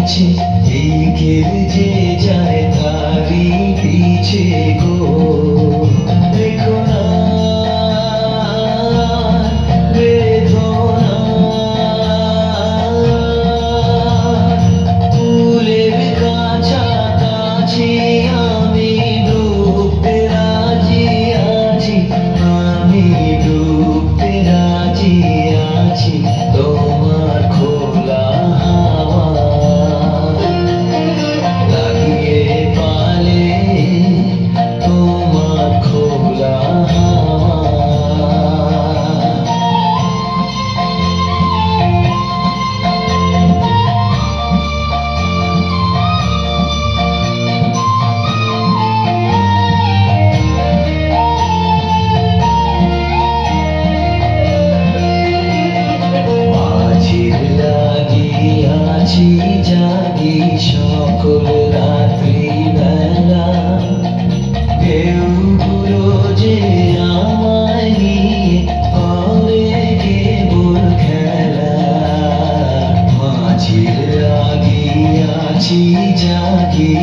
নিচে এগিয়ে যে যায় তারি পিছে গো দেখো না বেদনা ফুলের কাছাকাছি আমি ডুবতে রাজি আছি আমি ডুবতে রাজি আছি তোমার খোলা হাওয়া লাগিয়ে পালে তোমার খোলা হাওয়া আছি জাগি সকল রাত্রি বেলা ঢেউগুলো যে আমায় নিয়ে করে কেবল খেলা মাঝির লাগি আছি জাগি